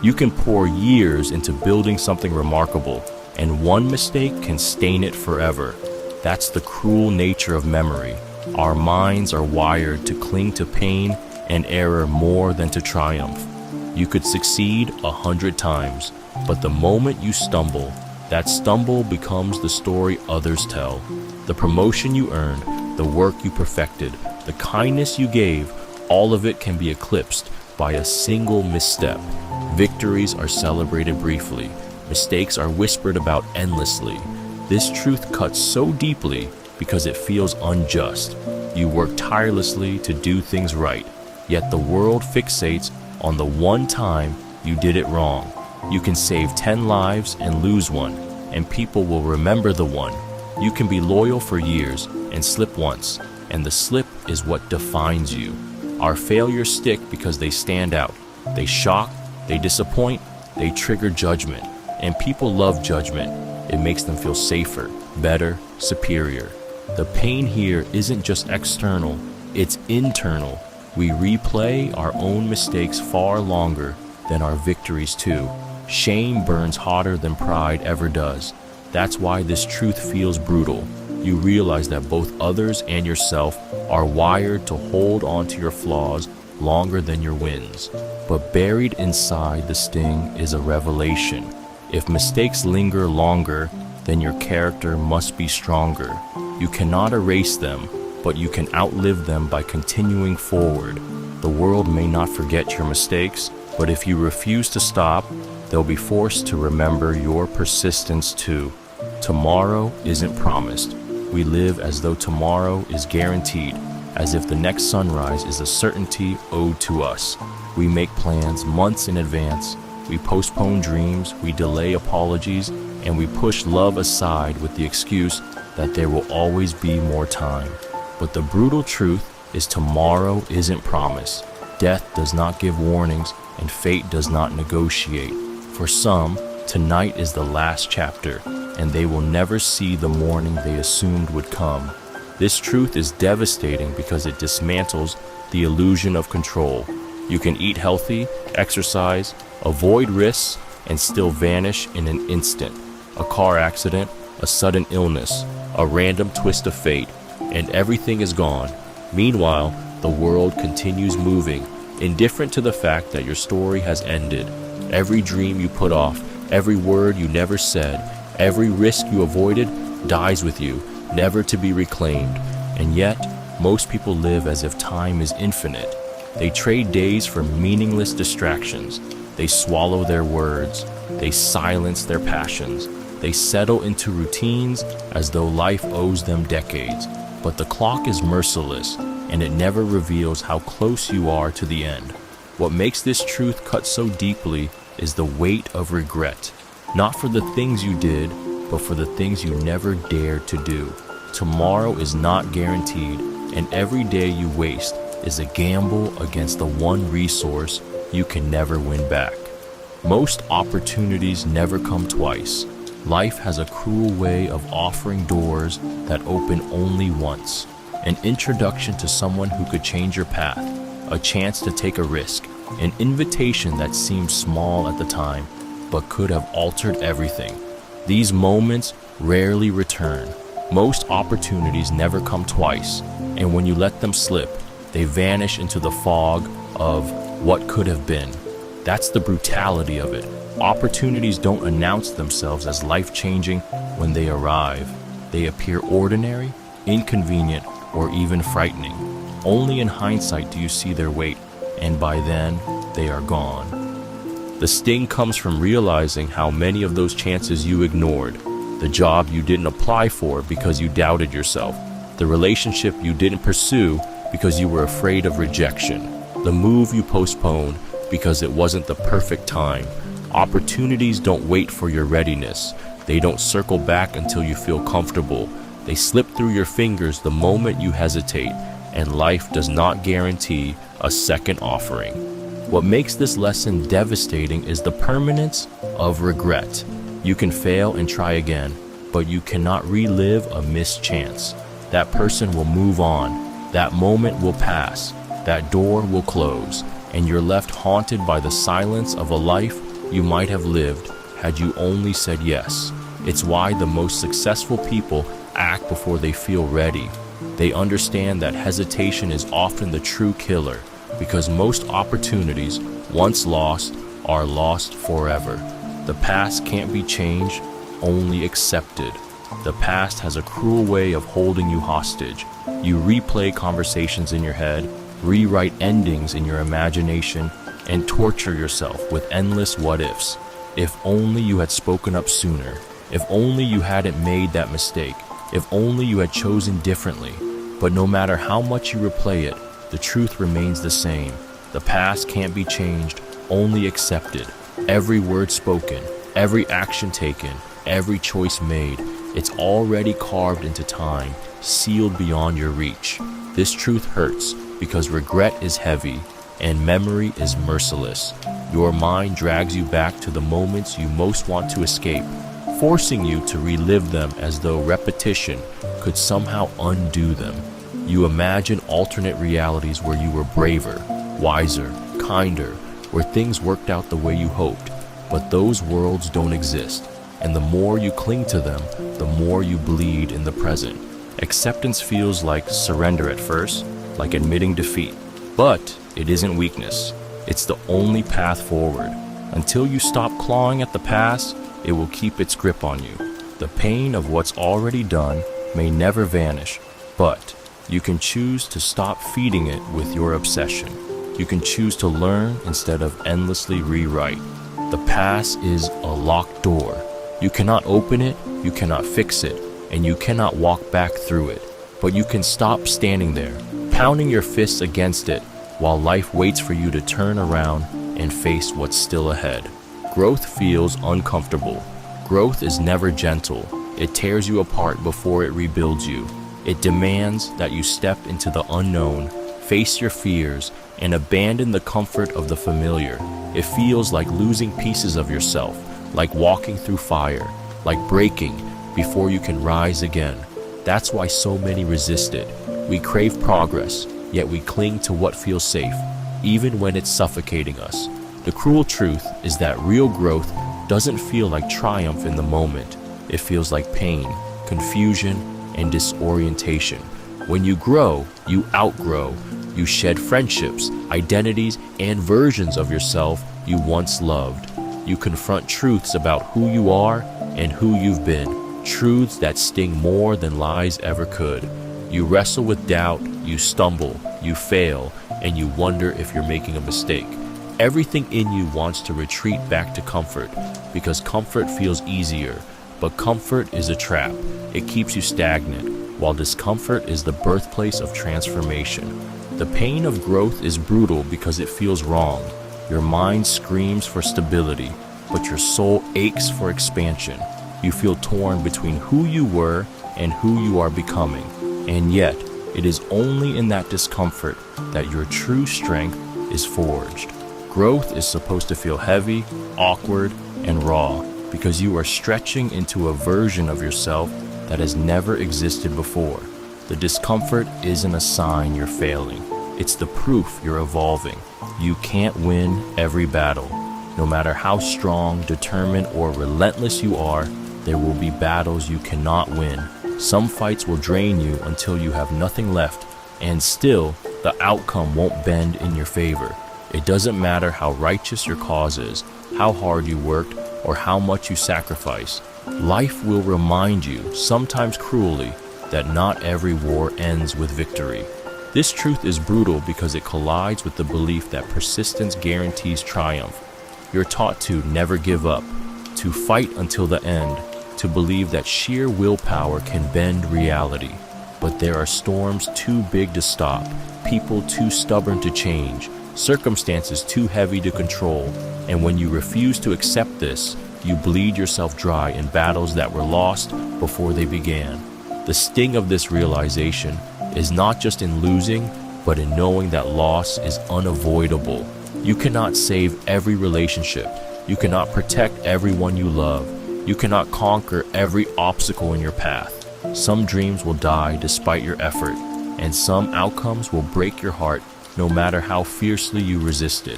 You can pour years into building something remarkable, and one mistake can stain it forever. That's the cruel nature of memory. Our minds are wired to cling to pain and error more than to triumph. You could succeed 100 times, but the moment you stumble, that stumble becomes the story others tell. The promotion you earned, the work you perfected, the kindness you gave, all of it can be eclipsed by a single misstep. Victories are celebrated briefly. Mistakes are whispered about endlessly. This truth cuts so deeply because it feels unjust. You work tirelessly to do things right, yet the world fixates on the one time you did it wrong. You can save 10 lives and lose one, and people will remember the one. You can be loyal for years and slip once, and the slip is what defines you. Our failures stick because they stand out. They shock, they disappoint, they trigger judgment. And people love judgment. It makes them feel safer, better, superior. The pain here isn't just external, it's internal. We replay our own mistakes far longer than our victories too. Shame burns hotter than pride ever does. That's why this truth feels brutal. You realize that both others and yourself are wired to hold on to your flaws longer than your wins. But buried inside the sting is a revelation. If mistakes linger longer, then your character must be stronger. You cannot erase them, but you can outlive them by continuing forward. The world may not forget your mistakes, but if you refuse to stop, they'll be forced to remember your persistence too. Tomorrow isn't promised. We live as though tomorrow is guaranteed, as if the next sunrise is a certainty owed to us. We make plans months in advance. We postpone dreams, we delay apologies, and we push love aside with the excuse that there will always be more time. But the brutal truth is tomorrow isn't promised. Death does not give warnings, and fate does not negotiate. For some, tonight is the last chapter, and they will never see the morning they assumed would come. This truth is devastating because it dismantles the illusion of control. You can eat healthy, exercise, avoid risks, and still vanish in an instant. A car accident, a sudden illness, a random twist of fate, and everything is gone. Meanwhile, the world continues moving, indifferent to the fact that your story has ended. Every dream you put off, every word you never said, every risk you avoided dies with you, never to be reclaimed. And yet, most people live as if time is infinite. They trade days for meaningless distractions. They swallow their words. They silence their passions. They settle into routines as though life owes them decades. But the clock is merciless, and it never reveals how close you are to the end. What makes this truth cut so deeply is the weight of regret. Not for the things you did, but for the things you never dared to do. Tomorrow is not guaranteed, and every day you waste is a gamble against the one resource you can never win back. Most opportunities never come twice. Life has a cruel way of offering doors that open only once. An introduction to someone who could change your path, a chance to take a risk, an invitation that seemed small at the time, but could have altered everything. These moments rarely return. Most opportunities never come twice, and when you let them slip, they vanish into the fog of what could have been. That's the brutality of it. Opportunities don't announce themselves as life-changing when they arrive. They appear ordinary, inconvenient, or even frightening. Only in hindsight do you see their weight, and by then, they are gone. The sting comes from realizing how many of those chances you ignored. The job you didn't apply for because you doubted yourself. The relationship you didn't pursue because you were afraid of rejection. The move you postponed because it wasn't the perfect time. Opportunities don't wait for your readiness. They don't circle back until you feel comfortable. They slip through your fingers the moment you hesitate, and life does not guarantee a second offering. What makes this lesson devastating is the permanence of regret. You can fail and try again, but you cannot relive a missed chance. That person will move on. That moment will pass. That door will close, and you're left haunted by the silence of a life you might have lived had you only said yes. It's why the most successful people act before they feel ready. They understand that hesitation is often the true killer, because most opportunities, once lost, are lost forever. The past can't be changed, only accepted. The past has a cruel way of holding you hostage. You replay conversations in your head, rewrite endings in your imagination, and torture yourself with endless what-ifs. If only you had spoken up sooner. If only you hadn't made that mistake. If only you had chosen differently. But no matter how much you replay it, the truth remains the same. The past can't be changed, only accepted. Every word spoken, every action taken, every choice made, it's already carved into time, sealed beyond your reach. This truth hurts because regret is heavy and memory is merciless. Your mind drags you back to the moments you most want to escape, forcing you to relive them as though repetition could somehow undo them. You imagine alternate realities where you were braver, wiser, kinder, where things worked out the way you hoped. But those worlds don't exist, and the more you cling to them, the more you bleed in the present. Acceptance feels like surrender at first, like admitting defeat. But it isn't weakness. It's the only path forward. Until you stop clawing at the past, it will keep its grip on you. The pain of what's already done may never vanish, but you can choose to stop feeding it with your obsession. You can choose to learn instead of endlessly rewrite. The past is a locked door. You cannot open it, you cannot fix it, and you cannot walk back through it. But you can stop standing there, pounding your fists against it, while life waits for you to turn around and face what's still ahead. Growth feels uncomfortable. Growth is never gentle. It tears you apart before it rebuilds you. It demands that you step into the unknown, face your fears, and abandon the comfort of the familiar. It feels like losing pieces of yourself, like walking through fire, like breaking before you can rise again. That's why so many resist it. We crave progress, yet we cling to what feels safe, even when it's suffocating us. The cruel truth is that real growth doesn't feel like triumph in the moment. It feels like pain, confusion, and disorientation. When you grow, you outgrow. You shed friendships, identities, and versions of yourself you once loved. You confront truths about who you are and who you've been, truths that sting more than lies ever could. You wrestle with doubt, you stumble, you fail, and you wonder if you're making a mistake. Everything in you wants to retreat back to comfort, because comfort feels easier. But comfort is a trap. It keeps you stagnant, while discomfort is the birthplace of transformation. The pain of growth is brutal because it feels wrong. Your mind screams for stability, but your soul aches for expansion. You feel torn between who you were and who you are becoming. And yet, it is only in that discomfort that your true strength is forged. Growth is supposed to feel heavy, awkward, and raw, because you are stretching into a version of yourself that has never existed before. The discomfort isn't a sign you're failing. It's the proof you're evolving. You can't win every battle. No matter how strong, determined, or relentless you are, there will be battles you cannot win. Some fights will drain you until you have nothing left, and still, the outcome won't bend in your favor. It doesn't matter how righteous your cause is, how hard you worked, or how much you sacrifice. Life will remind you, sometimes cruelly, that not every war ends with victory. This truth is brutal because it collides with the belief that persistence guarantees triumph. You're taught to never give up, to fight until the end, to believe that sheer willpower can bend reality. But there are storms too big to stop, people too stubborn to change, circumstances too heavy to control, and when you refuse to accept this, you bleed yourself dry in battles that were lost before they began. The sting of this realization is not just in losing, but in knowing that loss is unavoidable. You cannot save every relationship. You cannot protect everyone you love. You cannot conquer every obstacle in your path. Some dreams will die despite your effort, and some outcomes will break your heart no matter how fiercely you resisted.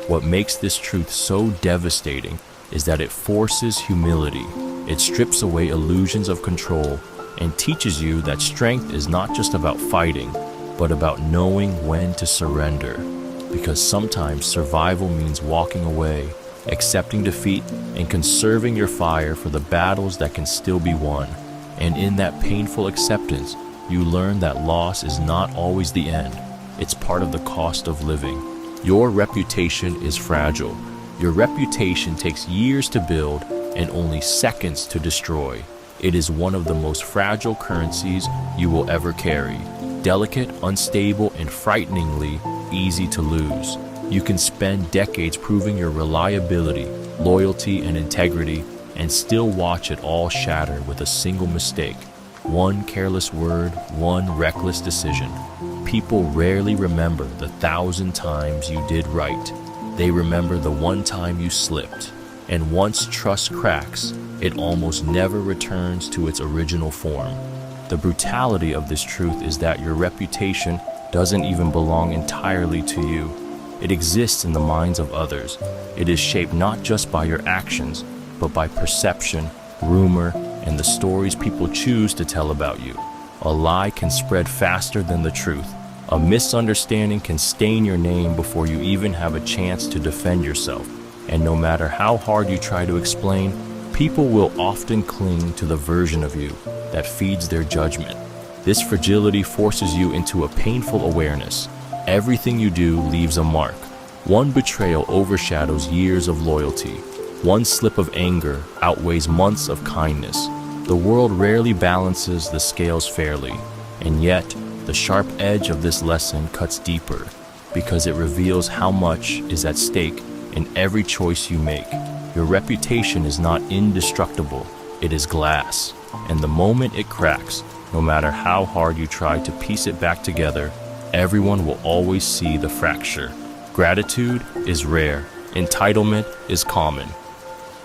What makes this truth so devastating is that it forces humility. It strips away illusions of control and teaches you that strength is not just about fighting, but about knowing when to surrender. Because sometimes survival means walking away, accepting defeat, and conserving your fire for the battles that can still be won. And in that painful acceptance, you learn that loss is not always the end. It's part of the cost of living. Your reputation is fragile. Your reputation takes years to build and only seconds to destroy. It is one of the most fragile currencies you will ever carry. Delicate, unstable, and frighteningly easy to lose. You can spend decades proving your reliability, loyalty, and integrity, and still watch it all shatter with a single mistake. One careless word, one reckless decision. People rarely remember the 1,000 times you did right. They remember the one time you slipped. And once trust cracks, it almost never returns to its original form. The brutality of this truth is that your reputation doesn't even belong entirely to you. It exists in the minds of others. It is shaped not just by your actions, but by perception, rumor, and the stories people choose to tell about you. A lie can spread faster than the truth. A misunderstanding can stain your name before you even have a chance to defend yourself. And no matter how hard you try to explain, people will often cling to the version of you that feeds their judgment. This fragility forces you into a painful awareness. Everything you do leaves a mark. One betrayal overshadows years of loyalty. One slip of anger outweighs months of kindness. The world rarely balances the scales fairly, and yet the sharp edge of this lesson cuts deeper because it reveals how much is at stake in every choice you make. Your reputation is not indestructible, it is glass, and the moment it cracks, no matter how hard you try to piece it back together, everyone will always see the fracture. Gratitude is rare, entitlement is common.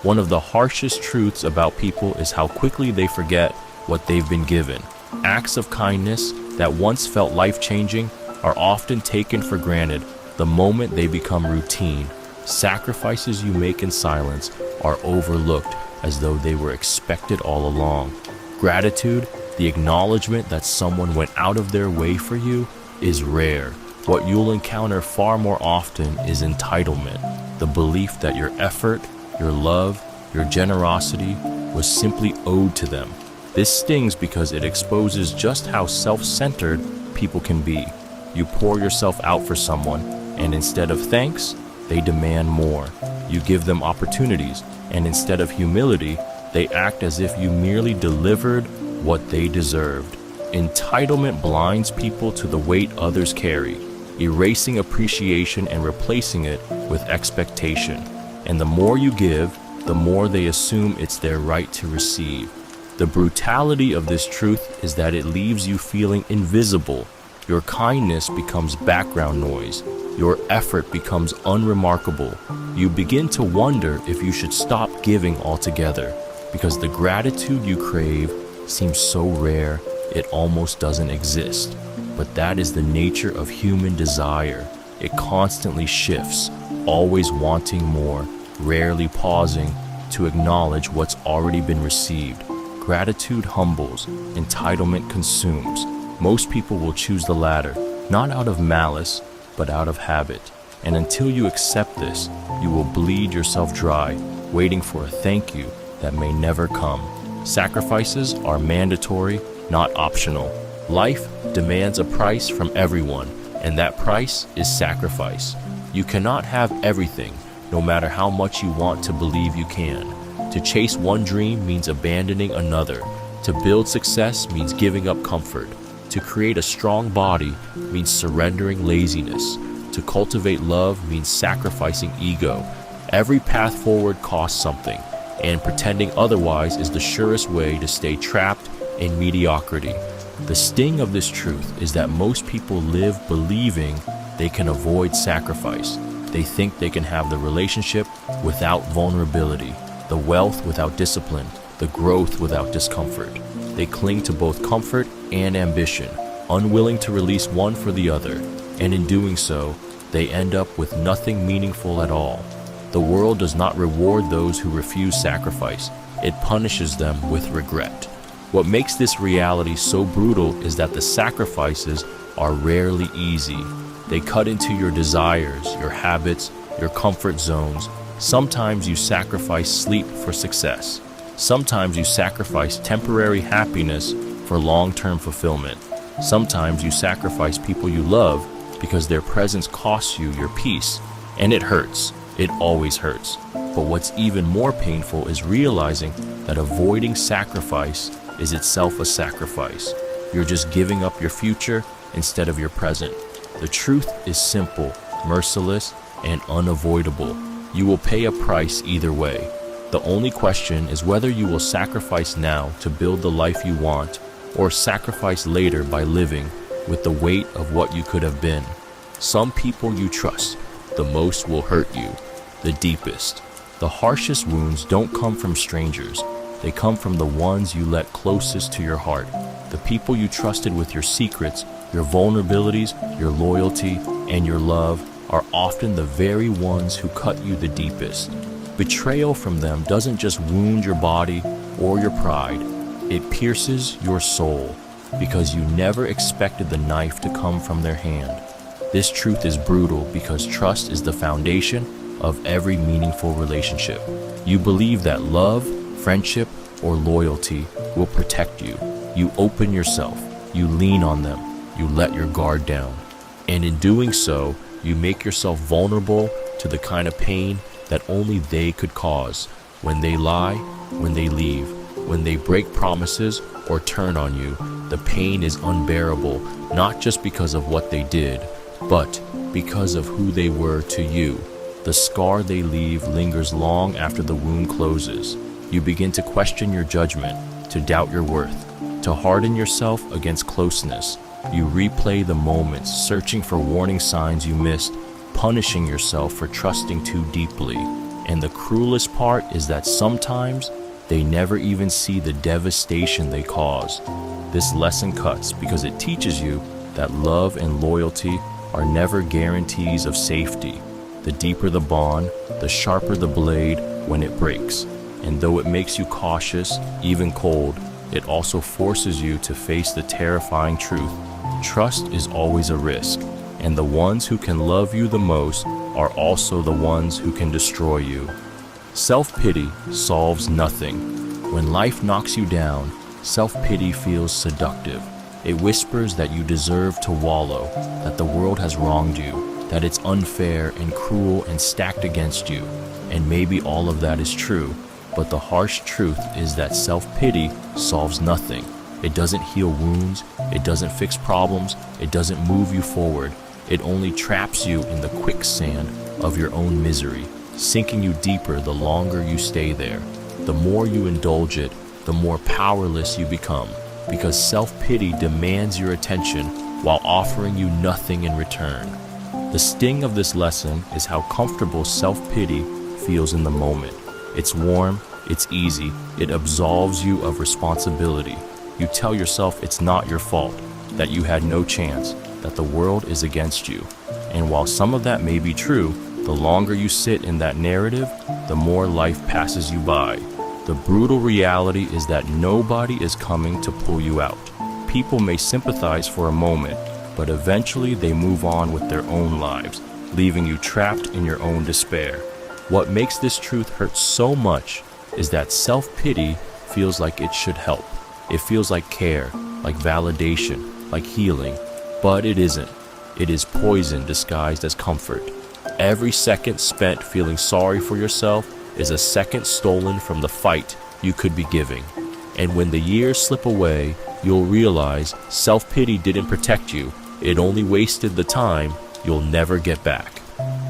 One of the harshest truths about people is how quickly they forget what they've been given. Acts of kindness that once felt life-changing are often taken for granted the moment they become routine. Sacrifices you make in silence are overlooked as though they were expected all along. Gratitude, the acknowledgement that someone went out of their way for you, is rare. What you'll encounter far more often is entitlement, the belief that your effort, your love, your generosity was simply owed to them. This stings because it exposes just how self-centered people can be. You pour yourself out for someone, and instead of thanks, they demand more. You give them opportunities, and instead of humility, they act as if you merely delivered what they deserved. Entitlement blinds people to the weight others carry, erasing appreciation and replacing it with expectation. And the more you give, the more they assume it's their right to receive. The brutality of this truth is that it leaves you feeling invisible. Your kindness becomes background noise. Your effort becomes unremarkable. You begin to wonder if you should stop giving altogether, because the gratitude you crave seems so rare it almost doesn't exist. But that is the nature of human desire. It constantly shifts, always wanting more, rarely pausing to acknowledge what's already been received. Gratitude humbles, entitlement consumes. Most people will choose the latter, not out of malice, but out of habit. And until you accept this, you will bleed yourself dry, waiting for a thank you that may never come. Sacrifices are mandatory, not optional. Life demands a price from everyone, and that price is sacrifice. You cannot have everything, no matter how much you want to believe you can. To chase one dream means abandoning another. To build success means giving up comfort. To create a strong body means surrendering laziness. To cultivate love means sacrificing ego. Every path forward costs something, and pretending otherwise is the surest way to stay trapped in mediocrity. The sting of this truth is that most people live believing they can avoid sacrifice. They think they can have the relationship without vulnerability, the wealth without discipline, the growth without discomfort. They cling to both comfort and ambition, unwilling to release one for the other, and in doing so, they end up with nothing meaningful at all. The world does not reward those who refuse sacrifice. It punishes them with regret. What makes this reality so brutal is that the sacrifices are rarely easy. They cut into your desires, your habits, your comfort zones. Sometimes you sacrifice sleep for success. Sometimes you sacrifice temporary happiness for long-term fulfillment. Sometimes you sacrifice people you love because their presence costs you your peace. And it hurts. It always hurts. But what's even more painful is realizing that avoiding sacrifice is itself a sacrifice. You're just giving up your future instead of your present. The truth is simple, merciless, and unavoidable. You will pay a price either way. The only question is whether you will sacrifice now to build the life you want, or sacrifice later by living with the weight of what you could have been. Some people you trust the most will hurt you, the deepest. The harshest wounds don't come from strangers. They come from the ones you let closest to your heart. The people you trusted with your secrets, your vulnerabilities, your loyalty, and your love are often the very ones who cut you the deepest. Betrayal from them doesn't just wound your body or your pride. It pierces your soul because you never expected the knife to come from their hand. This truth is brutal because trust is the foundation, of every meaningful relationship. You believe that love, friendship, or loyalty will protect you. You open yourself, you lean on them, you let your guard down. And in doing so, you make yourself vulnerable to the kind of pain that only they could cause. When they lie, when they leave, when they break promises or turn on you, the pain is unbearable, not just because of what they did, but because of who they were to you. The scar they leave lingers long after the wound closes. You begin to question your judgment, to doubt your worth, to harden yourself against closeness. You replay the moments, searching for warning signs you missed, punishing yourself for trusting too deeply. And the cruelest part is that sometimes they never even see the devastation they cause. This lesson cuts because it teaches you that love and loyalty are never guarantees of safety. The deeper the bond, the sharper the blade when it breaks. And though it makes you cautious, even cold, it also forces you to face the terrifying truth. Trust is always a risk, and the ones who can love you the most are also the ones who can destroy you. Self-pity solves nothing. When life knocks you down, self-pity feels seductive. It whispers that you deserve to wallow, that the world has wronged you, that it's unfair and cruel and stacked against you. And maybe all of that is true, but the harsh truth is that self-pity solves nothing. It doesn't heal wounds, it doesn't fix problems, it doesn't move you forward. It only traps you in the quicksand of your own misery, sinking you deeper the longer you stay there. The more you indulge it, the more powerless you become, because self-pity demands your attention while offering you nothing in return. The sting of this lesson is how comfortable self-pity feels in the moment. It's warm, it's easy, it absolves you of responsibility. You tell yourself it's not your fault, that you had no chance, that the world is against you. And while some of that may be true, the longer you sit in that narrative, the more life passes you by. The brutal reality is that nobody is coming to pull you out. People may sympathize for a moment, but eventually they move on with their own lives, leaving you trapped in your own despair. What makes this truth hurt so much is that self-pity feels like it should help. It feels like care, like validation, like healing, but it isn't. It is poison disguised as comfort. Every second spent feeling sorry for yourself is a second stolen from the fight you could be giving. And when the years slip away, you'll realize self-pity didn't protect you. It only wasted the time you'll never get back.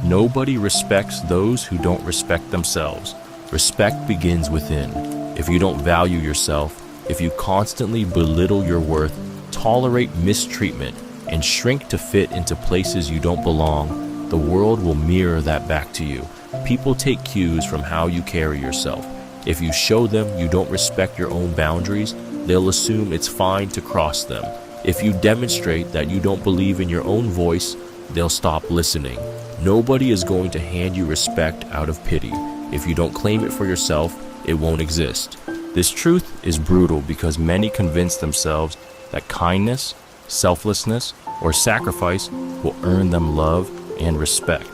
Nobody respects those who don't respect themselves. Respect begins within. If you don't value yourself, if you constantly belittle your worth, tolerate mistreatment, and shrink to fit into places you don't belong, the world will mirror that back to you. People take cues from how you carry yourself. If you show them you don't respect your own boundaries, they'll assume it's fine to cross them. If you demonstrate that you don't believe in your own voice, they'll stop listening. Nobody is going to hand you respect out of pity. If you don't claim it for yourself, it won't exist. This truth is brutal because many convince themselves that kindness, selflessness, or sacrifice will earn them love and respect.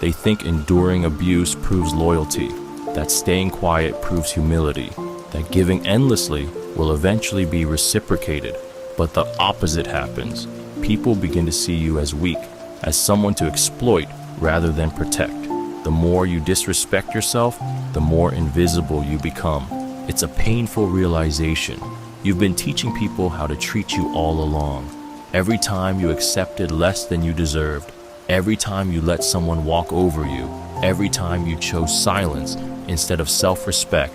They think enduring abuse proves loyalty, that staying quiet proves humility, that giving endlessly will eventually be reciprocated. But the opposite happens. People begin to see you as weak, as someone to exploit rather than protect. The more you disrespect yourself, the more invisible you become. It's a painful realization. You've been teaching people how to treat you all along. Every time you accepted less than you deserved, every time you let someone walk over you, every time you chose silence instead of self-respect,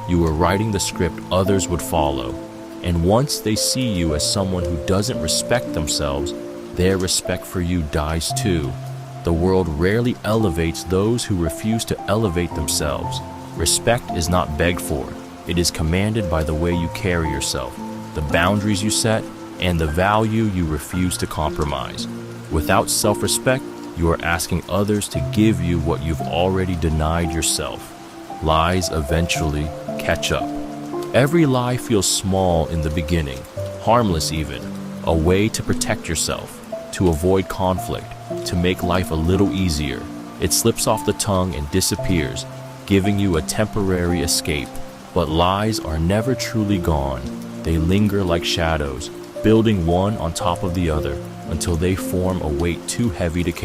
you were writing the script others would follow. And once they see you as someone who doesn't respect themselves, their respect for you dies too. The world rarely elevates those who refuse to elevate themselves. Respect is not begged for. It is commanded by the way you carry yourself, the boundaries you set, and the value you refuse to compromise. Without self-respect, you are asking others to give you what you've already denied yourself. Lies eventually catch up. Every lie feels small in the beginning, harmless even, a way to protect yourself, to avoid conflict, to make life a little easier. It slips off the tongue and disappears, giving you a temporary escape. But lies are never truly gone. They linger like shadows, building one on top of the other until they form a weight too heavy to carry.